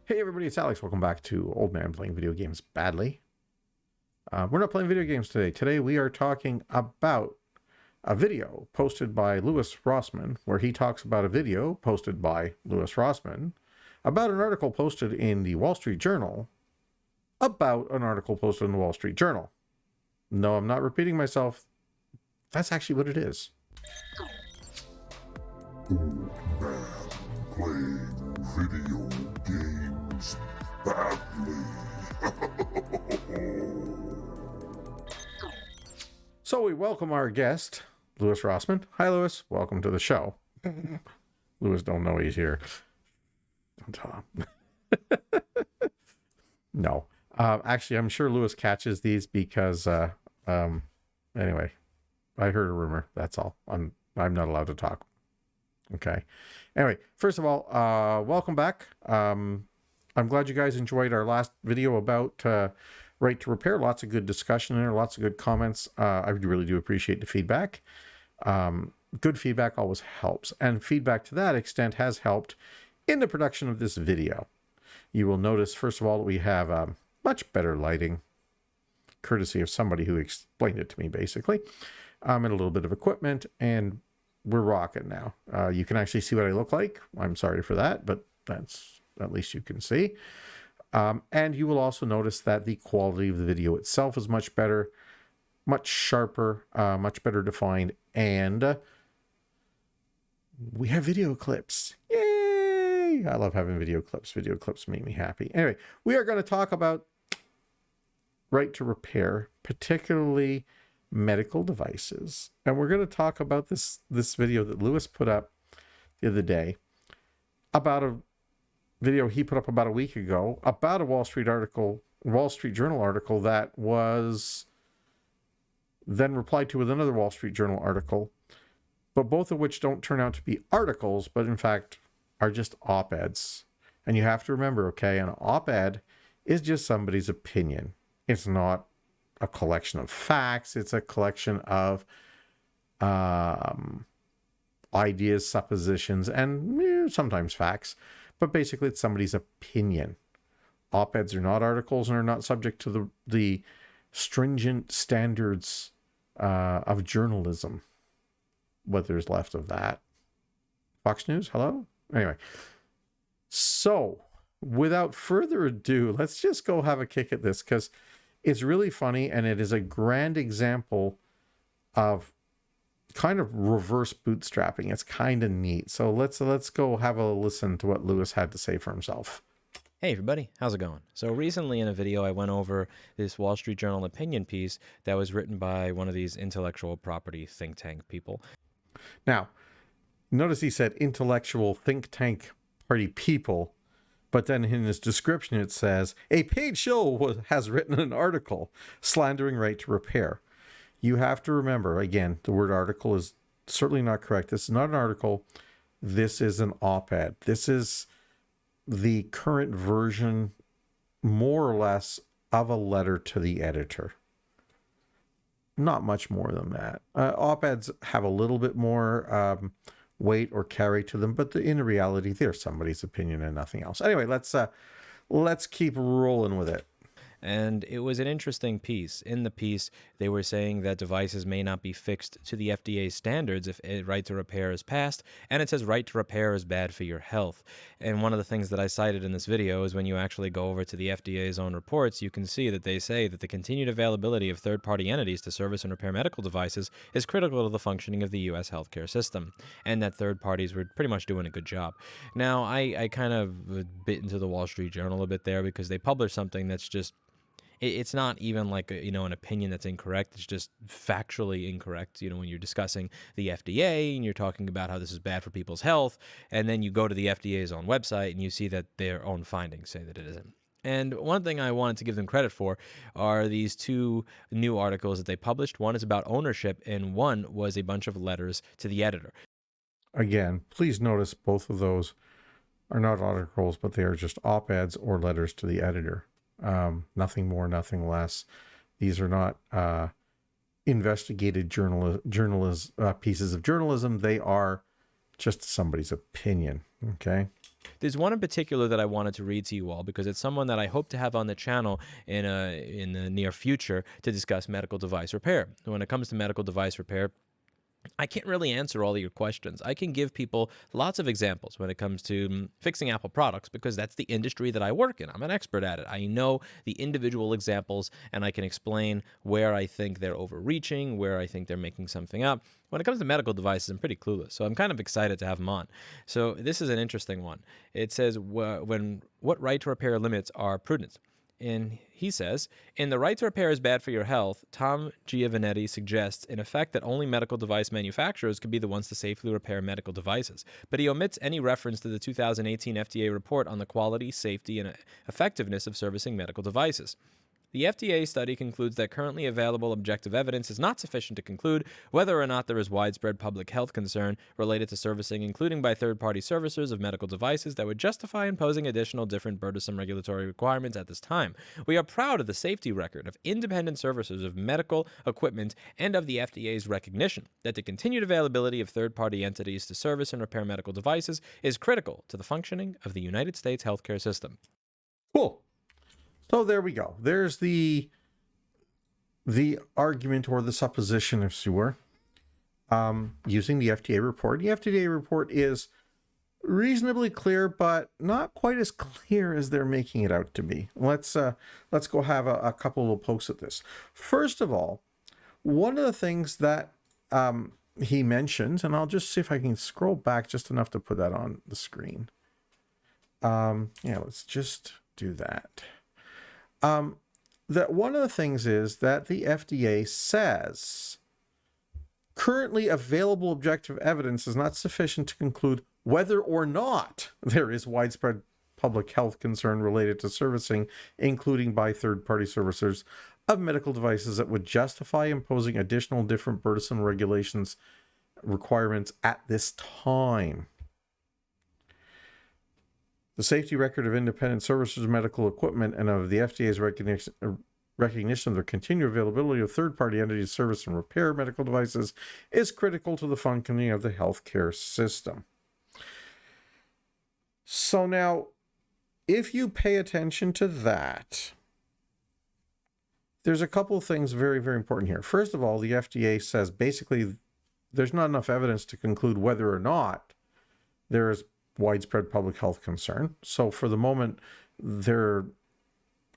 Hey everybody, it's Alex. Welcome back to Old Man Playing Video Games Badly. We're not playing video games today. Today we are talking about a video posted by Louis Rossmann, where he talks about a video posted by Louis Rossmann about an article posted in the Wall Street Journal about an article posted in the Wall Street Journal. No, I'm not repeating myself. That's actually what it is. Old Man Playing Video Games Badly. So we welcome our guest, Louis Rossmann. Hi, Louis. Welcome to the show. Louis don't know he's here. Don't tell him. No. Actually, I'm sure Louis catches these because, anyway, I heard a rumor. That's all. I'm not allowed to talk. Okay. Anyway, first of all, welcome back. I'm glad you guys enjoyed our last video about right to repair. Lots of good discussion there, lots of good comments. I really do appreciate the feedback. Good feedback always helps, and feedback to that extent has helped in the production of this video. You will notice, first of all, that we have much better lighting, courtesy of somebody who explained it to me, basically, and a little bit of equipment, and we're rocking now. You can actually see what I look like. I'm sorry for that, but that's at least you can see. And you will also notice that the quality of the video itself is much better, much sharper, much better defined, and we have video clips. Yay! I love having video clips. Video clips make me happy. Anyway, we are going to talk about right to repair, particularly medical devices. And we're going to talk about this video that Louis put up the other day about a video he put up about a week ago about a Wall Street Journal article that was then replied to with another Wall Street Journal article, but both of which don't turn out to be articles, but in fact are just op-eds. And you have to remember, okay, an op-ed is just somebody's opinion. It's not a collection of facts. It's a collection of ideas, suppositions, and sometimes facts. But basically, it's somebody's opinion. Op-eds are not articles and are not subject to the stringent standards of journalism. What there's left of that. Fox News, hello? Anyway, so without further ado, let's just go have a kick at this, because it's really funny, and it is a grand example of kind of reverse bootstrapping. It's kind of neat. So let's go have a listen to what Louis had to say for himself. Hey everybody, how's it going? So recently in a video I went over this Wall Street Journal opinion piece that was written by one of these intellectual property think tank people. Now, notice he said intellectual think tank party people, but then in his description it says, a paid shill has written an article slandering right to repair. You have to remember, again, the word article is certainly not correct. This is not an article. This is an op-ed. This is the current version, more or less, of a letter to the editor. Not much more than that. Op-eds have a little bit more weight or carry to them, but in reality, they're somebody's opinion and nothing else. Anyway, let's keep rolling with it. And it was an interesting piece. In the piece, they were saying that devices may not be fixed to the FDA standards if right to repair is passed, and it says right to repair is bad for your health. And one of the things that I cited in this video is when you actually go over to the FDA's own reports, you can see that they say that the continued availability of third-party entities to service and repair medical devices is critical to the functioning of the U.S. healthcare system, and that third parties were pretty much doing a good job. Now, I kind of bit into the Wall Street Journal a bit there because they published something that's just, it's not even like an opinion that's incorrect. It's just factually incorrect. When you're discussing the FDA and you're talking about how this is bad for people's health, and then you go to the FDA's own website and you see that their own findings say that it isn't. And one thing I wanted to give them credit for are these two new articles that they published. One is about ownership, and one was a bunch of letters to the editor. Again, please notice both of those are not articles, but they are just op-eds or letters to the editor. Nothing more, nothing less. These are not investigated pieces of journalism. They are just somebody's opinion. Okay. There's one in particular that I wanted to read to you all because it's someone that I hope to have on the channel in the near future to discuss medical device repair. When it comes to medical device repair, I can't really answer all of your questions. I can give people lots of examples when it comes to fixing Apple products because that's the industry that I work in. I'm an expert at it. I know the individual examples and I can explain where I think they're overreaching, where I think they're making something up. When it comes to medical devices, I'm pretty clueless, so I'm kind of excited to have them on. So this is an interesting one. It says what right to repair limits are prudent. And he says, in The Right to Repair is Bad for Your Health, Tom Giovanetti suggests, in effect, that only medical device manufacturers could be the ones to safely repair medical devices. But he omits any reference to the 2018 FDA report on the quality, safety, and effectiveness of servicing medical devices. The FDA study concludes that currently available objective evidence is not sufficient to conclude whether or not there is widespread public health concern related to servicing, including by third-party servicers of medical devices, that would justify imposing additional different burdensome regulatory requirements at this time. We are proud of the safety record of independent servicers of medical equipment and of the FDA's recognition that the continued availability of third-party entities to service and repair medical devices is critical to the functioning of the United States healthcare system. Cool. So there we go. There's the argument or the supposition, if you were, using the FDA report. The FDA report is reasonably clear, but not quite as clear as they're making it out to be. Let's go have a couple of pokes at this. First of all, one of the things that he mentions, and I'll just see if I can scroll back just enough to put that on the screen. Yeah, let's just do that. That one of the things is that the FDA says currently available objective evidence is not sufficient to conclude whether or not there is widespread public health concern related to servicing, including by third-party servicers of medical devices, that would justify imposing additional different burdensome requirements at this time. The safety record of independent servicers of medical equipment and of the FDA's recognition of the continued availability of third-party entities to service and repair medical devices is critical to the functioning of the healthcare system. So now, if you pay attention to that, there's a couple of things very, very important here. First of all, the FDA says basically there's not enough evidence to conclude whether or not there is widespread public health concern. So for the moment, they're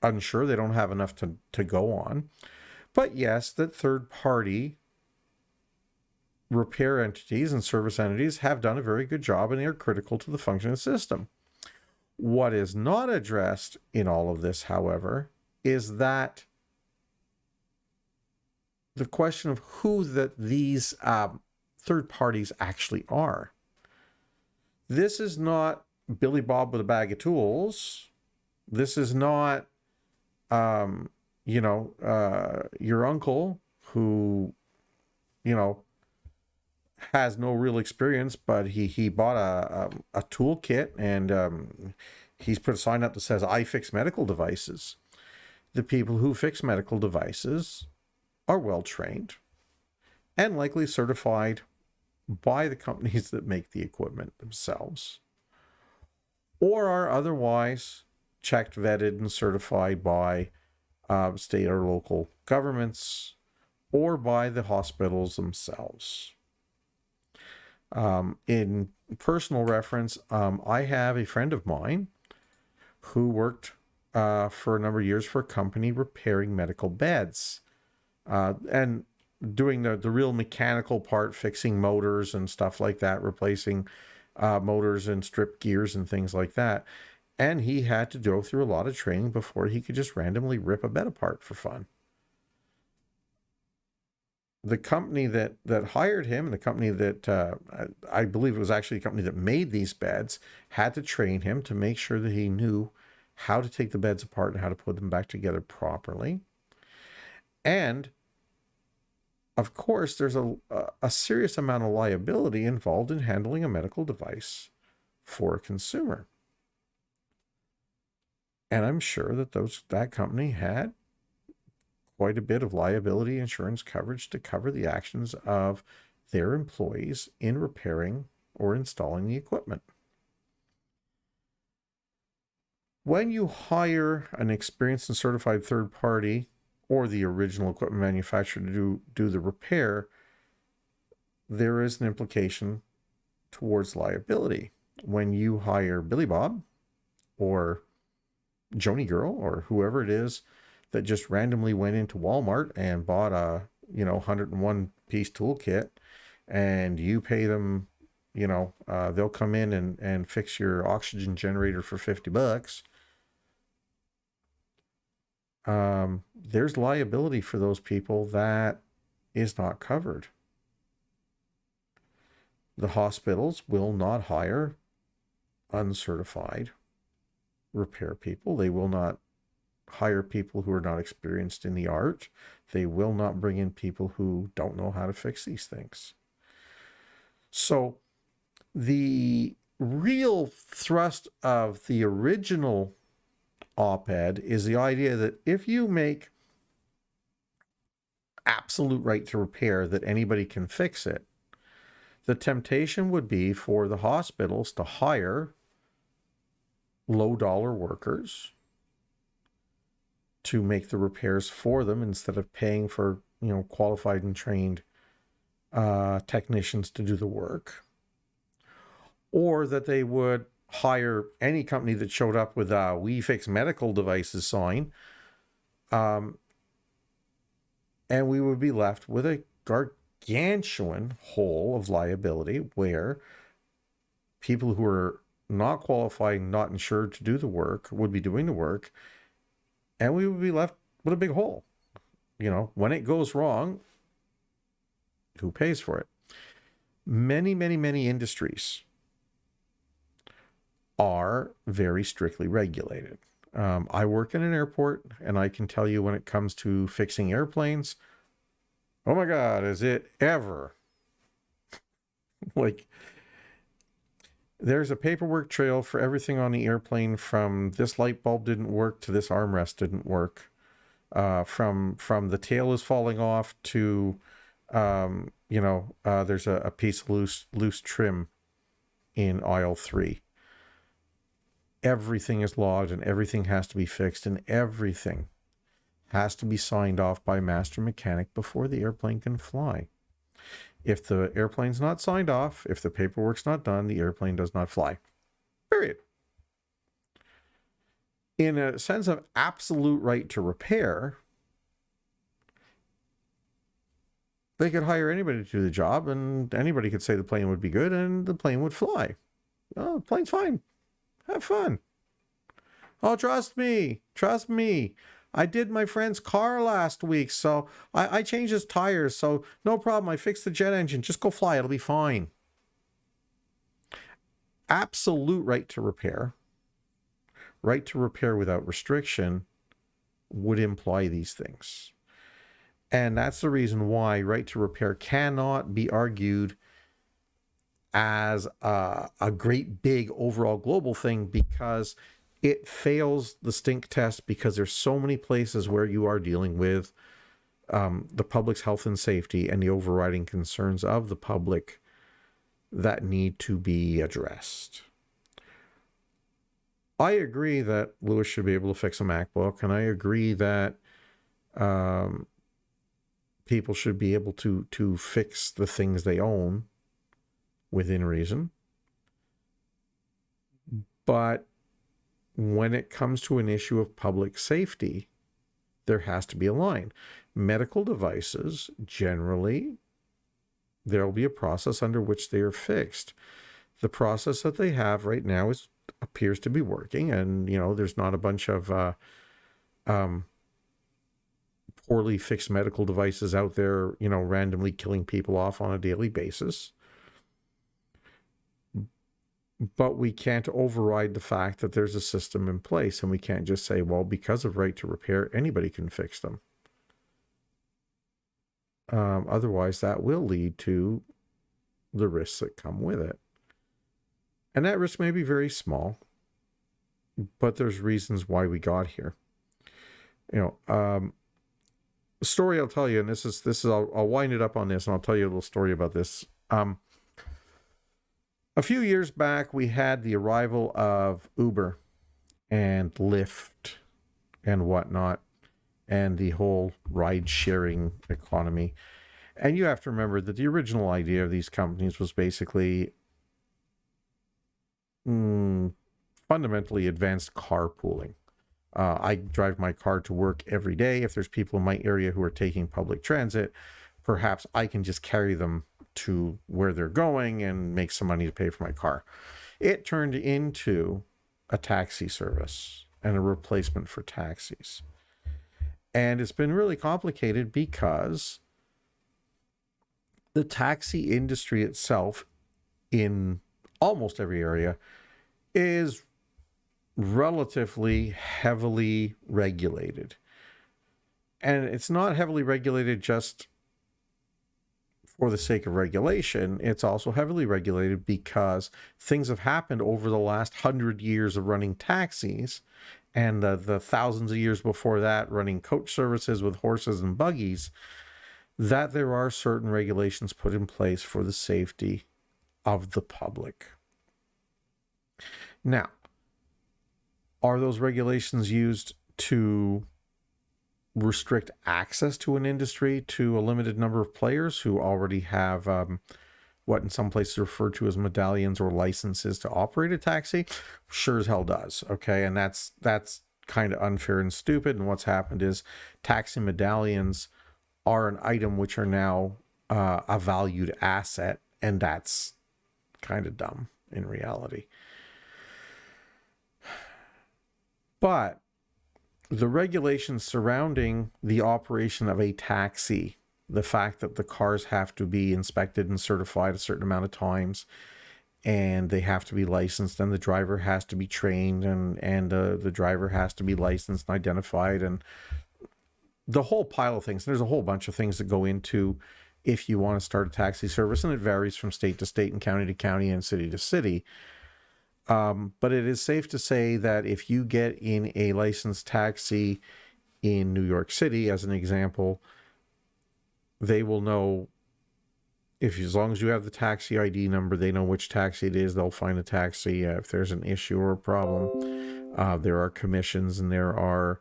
unsure. They don't have enough to go on. But yes, that third-party repair entities and service entities have done a very good job and they are critical to the functioning of the system. What is not addressed in all of this, however, is that the question of who these third parties actually are. This is not Billy Bob with a bag of tools. This is not, your uncle who, has no real experience, but he bought a toolkit and he's put a sign up that says, "I fix medical devices." The people who fix medical devices are well trained and likely certified by the companies that make the equipment themselves, or are otherwise checked, vetted, and certified by state or local governments or by the hospitals themselves. In personal reference, I have a friend of mine who worked for a number of years for a company repairing medical beds and doing the real mechanical part, fixing motors and stuff like that, replacing motors and strip gears and things like that. And he had to go through a lot of training before he could just randomly rip a bed apart for fun. The company that hired him, and the company that I believe it was actually a company that made these beds, had to train him to make sure that he knew how to take the beds apart and how to put them back together properly. And of course, there's a serious amount of liability involved in handling a medical device for a consumer. And I'm sure that that company had quite a bit of liability insurance coverage to cover the actions of their employees in repairing or installing the equipment. When you hire an experienced and certified third party or the original equipment manufacturer to do the repair, there is an implication towards liability. When you hire Billy Bob or Joni Girl or whoever it is that just randomly went into Walmart and bought a 101 piece toolkit, and you pay them, they'll come in and fix your oxygen generator for $50. There's liability for those people that is not covered. The hospitals will not hire uncertified repair people. They will not hire people who are not experienced in the art. They will not bring in people who don't know how to fix these things. So the real thrust of the original op-ed is the idea that if you make absolute right to repair that anybody can fix it, the temptation would be for the hospitals to hire low dollar workers to make the repairs for them instead of paying for, qualified and trained technicians to do the work. Or that they would hire any company that showed up with a "We Fix Medical Devices" sign, and we would be left with a gargantuan hole of liability where people who are not qualified, not insured to do the work would be doing the work, and we would be left with a big hole. When it goes wrong, who pays for it? Many, many, many industries are very strictly regulated. I work in an airport, and I can tell you when it comes to fixing airplanes, oh my God, is it ever? Like, there's a paperwork trail for everything on the airplane, from this light bulb didn't work to this armrest didn't work. From the tail is falling off to, there's a piece of loose trim in aisle 3. Everything is logged and everything has to be fixed, and everything has to be signed off by master mechanic before the airplane can fly. If the airplane's not signed off, if the paperwork's not done, the airplane does not fly. Period. In a sense of absolute right to repair, they could hire anybody to do the job, and anybody could say the plane would be good and the plane would fly. Oh, the plane's fine. Have fun. Oh, trust me. I did my friend's car last week, so I changed his tires, so no problem. I fixed the jet engine. Just go fly. It'll be fine. Absolute right to repair without restriction, would imply these things. And that's the reason why right to repair cannot be argued as a great big overall global thing, because it fails the stink test, because there's so many places where you are dealing with the public's health and safety and the overriding concerns of the public that need to be addressed. I agree that Louis should be able to fix a MacBook, and I agree that people should be able to fix the things they own within reason. But when it comes to an issue of public safety, there has to be a line. Medical devices, generally, there will be a process under which they are fixed. The process that they have right now appears to be working, and there's not a bunch of poorly fixed medical devices out there, randomly killing people off on a daily basis. But we can't override the fact that there's a system in place, and we can't just say, well, because of right to repair, anybody can fix them. Otherwise, that will lead to the risks that come with it. And that risk may be very small, but there's reasons why we got here. Story I'll tell you, and this is I'll wind it up on this, and I'll tell you a little story about this. A few years back, we had the arrival of Uber, and Lyft and whatnot, and the whole ride sharing economy. And you have to remember that the original idea of these companies was basically fundamentally advanced carpooling. I drive my car to work every day. If there's people in my area who are taking public transit, perhaps I can just carry them to where they're going and make some money to pay for my car. It turned into a taxi service and a replacement for taxis. And it's been really complicated because the taxi industry itself in almost every area is relatively heavily regulated. And it's not heavily regulated just for the sake of regulation. It's also heavily regulated because things have happened over the last 100 years of running taxis and the thousands of years before that running coach services with horses and buggies, that there are certain regulations put in place for the safety of the public. Now, are those regulations used to restrict access to an industry to a limited number of players who already have what in some places are referred to as medallions or licenses to operate a taxi? Sure as hell does. Okay, and that's kind of unfair and stupid. And what's happened is taxi medallions are an item which are now a valued asset, and that's kind of dumb in reality. But the regulations surrounding the operation of a taxi, the fact that the cars have to be inspected and certified a certain amount of times, and they have to be licensed, and the driver has to be trained, and the driver has to be licensed and identified, and the whole pile of things. There's a whole bunch of things that go into if you want to start a taxi service, and it varies from state to state and county to county and city to city. But it is safe to say that if you get in a licensed taxi in New York City, as an example, they will know as long as you have the taxi ID number, they know which taxi it is. They'll find a taxi if there's an issue or a problem. There are commissions and there are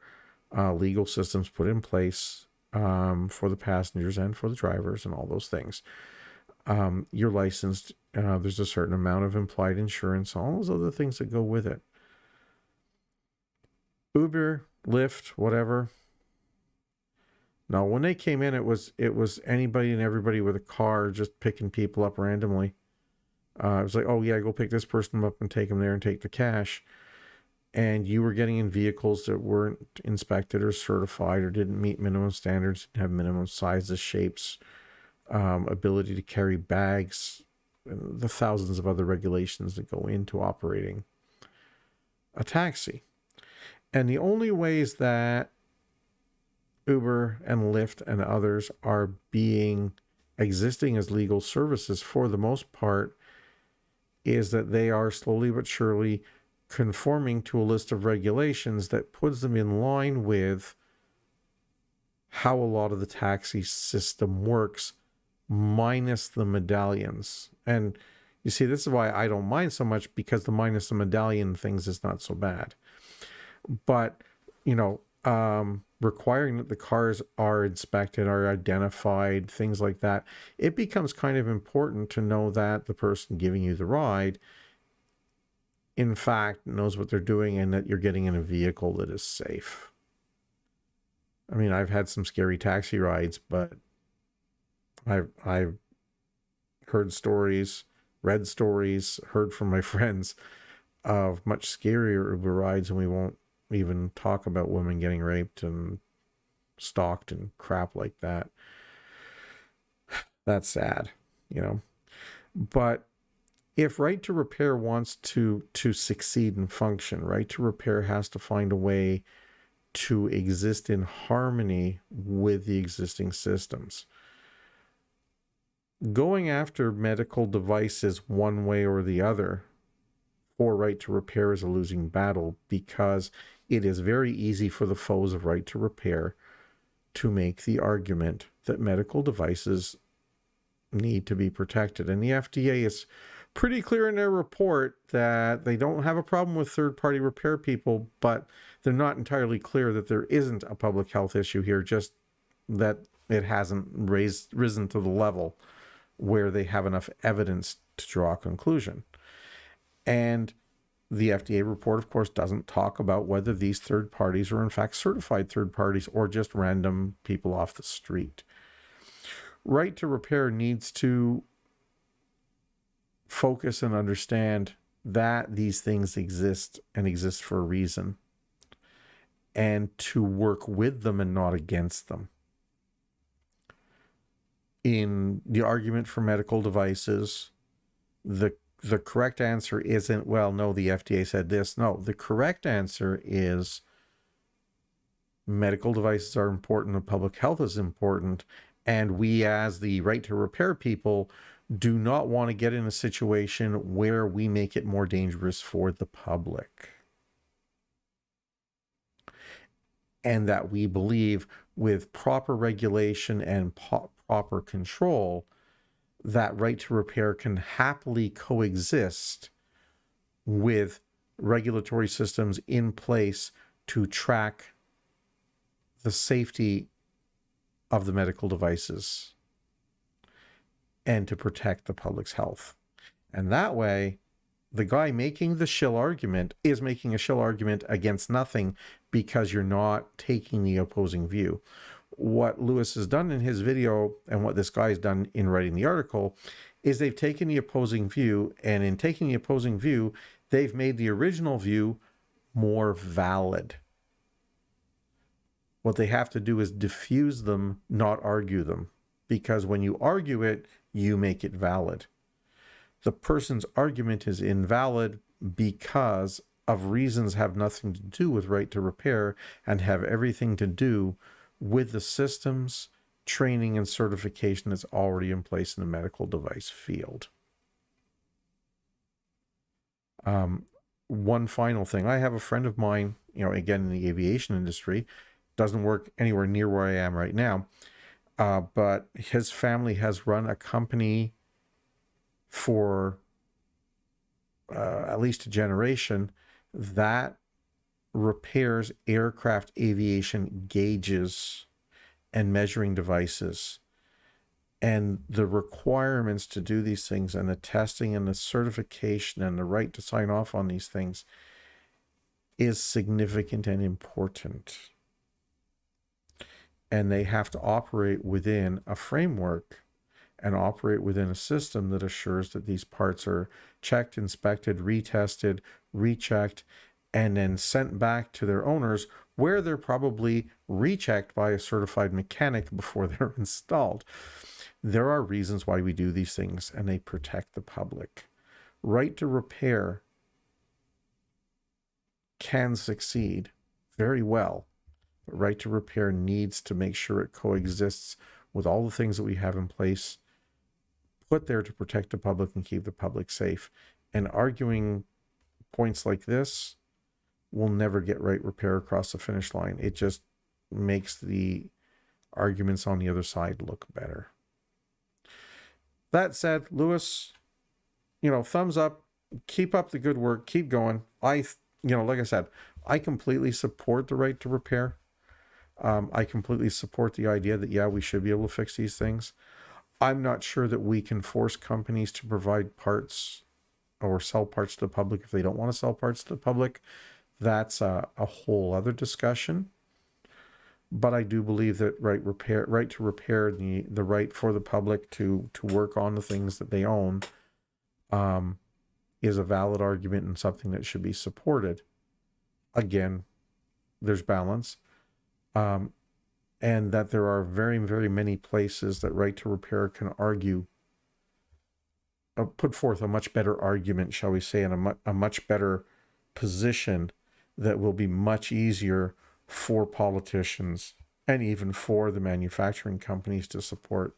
legal systems put in place for the passengers and for the drivers and all those things. You're licensed. There's a certain amount of implied insurance, all those other things that go with it. Uber, Lyft, whatever. No, when they came in, it was anybody and everybody with a car just picking people up randomly. It was like, oh yeah, go pick this person up and take them there and take the cash. And you were getting in vehicles that weren't inspected or certified or didn't meet minimum standards, didn't have minimum sizes, shapes, ability to carry bags, and the thousands of other regulations that go into operating a taxi. And the only ways that Uber and Lyft and others are existing as legal services for the most part is that they are slowly but surely conforming to a list of regulations that puts them in line with how a lot of the taxi system works, minus the medallions. And you see, this is why I don't mind so much, because the minus the medallion things is not so bad. But, requiring that the cars are inspected, are identified, things like that, it becomes kind of important to know that the person giving you the ride, in fact, knows what they're doing and that you're getting in a vehicle that is safe. I mean, I've had some scary taxi rides, but I've heard stories, read stories, heard from my friends of much scarier Uber rides, and we won't even talk about women getting raped and stalked and crap like that. That's sad, But if Right to Repair wants to succeed and function, Right to Repair has to find a way to exist in harmony with the existing systems. Going after medical devices one way or the other for Right to Repair is a losing battle, because it is very easy for the foes of Right to Repair to make the argument that medical devices need to be protected. And the FDA is pretty clear in their report that they don't have a problem with third-party repair people, but they're not entirely clear that there isn't a public health issue here, just that it hasn't risen to the level where they have enough evidence to draw a conclusion. And the FDA report, of course, doesn't talk about whether these third parties are in fact certified third parties or just random people off the street. Right to repair needs to focus and understand that these things exist and exist for a reason, and to work with them and not against them. In the argument for medical devices, the correct answer isn't, well, no, the FDA said this. No, the correct answer is medical devices are important and public health is important. And we, as the right to repair people, do not want to get in a situation where we make it more dangerous for the public. And that we believe with proper regulation and proper control, that right to repair can happily coexist with regulatory systems in place to track the safety of the medical devices and to protect the public's health. And that way, the guy making the shill argument is making a shill argument against nothing, because you're not taking the opposing view. What Louis has done in his video, and what this guy's done in writing the article, is they've taken the opposing view, and in taking the opposing view, they've made the original view more valid. What they have to do is diffuse them, not argue them, because when you argue it, you make it valid. The person's argument is invalid because of reasons have nothing to do with right to repair and have everything to do with the systems, training, and certification that's already in place in the medical device field. One final thing. I have a friend of mine, again, in the aviation industry, doesn't work anywhere near where I am right now, but his family has run a company for at least a generation that repairs aircraft aviation gauges and measuring devices. And the requirements to do these things, and the testing and the certification and the right to sign off on these things, is significant and important. And they have to operate within a framework and operate within a system that assures that these parts are checked, inspected, retested, rechecked, and then sent back to their owners, where they're probably rechecked by a certified mechanic before they're installed. There are reasons why we do these things, and they protect the public. Right to repair can succeed very well, but right to repair needs to make sure it coexists with all the things that we have in place, put there to protect the public and keep the public safe. And arguing points like this will never get right repair across the finish line. It just makes the arguments on the other side look better. That said, Louis, thumbs up, keep up the good work, keep going. Like I said, I completely support the right to repair. I completely support the idea that, yeah, we should be able to fix these things. I'm not sure that we can force companies to provide parts or sell parts to the public if they don't want to sell parts to the public. That's a whole other discussion. But I do believe that right to repair, the right for the public to work on the things that they own, is a valid argument and something that should be supported. Again, there's balance. And that there are very, very many places that right to repair can argue, put forth a much better argument, shall we say, and a much better position that will be much easier for politicians and even for the manufacturing companies to support,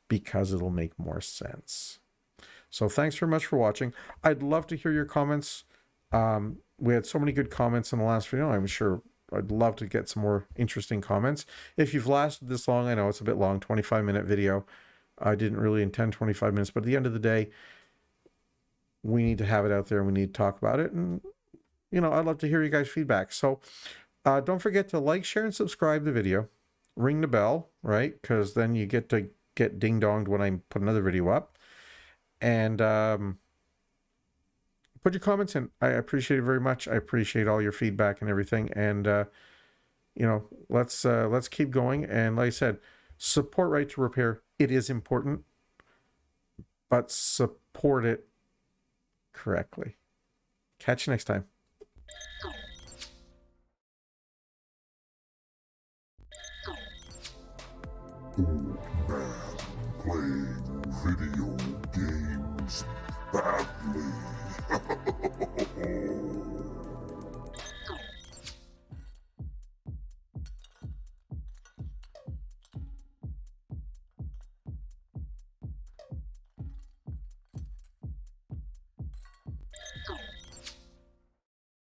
because it'll make more sense. So thanks very much for watching. I'd love to hear your comments. We had so many good comments in the last video. I'm sure I'd love to get some more interesting comments. If you've lasted this long, I know it's a bit long, 25-minute video. I didn't really intend 25 minutes, but at the end of the day, we need to have it out there. We need to talk about it. And, I'd love to hear you guys' feedback. So don't forget to like, share, and subscribe the video. Ring the bell, right? Because then you get to get ding-donged when I put another video up. And put your comments in. I appreciate it very much. I appreciate all your feedback and everything. And, let's keep going. And like I said, support right to repair. It is important, but support it correctly. Catch you next time. Ooh.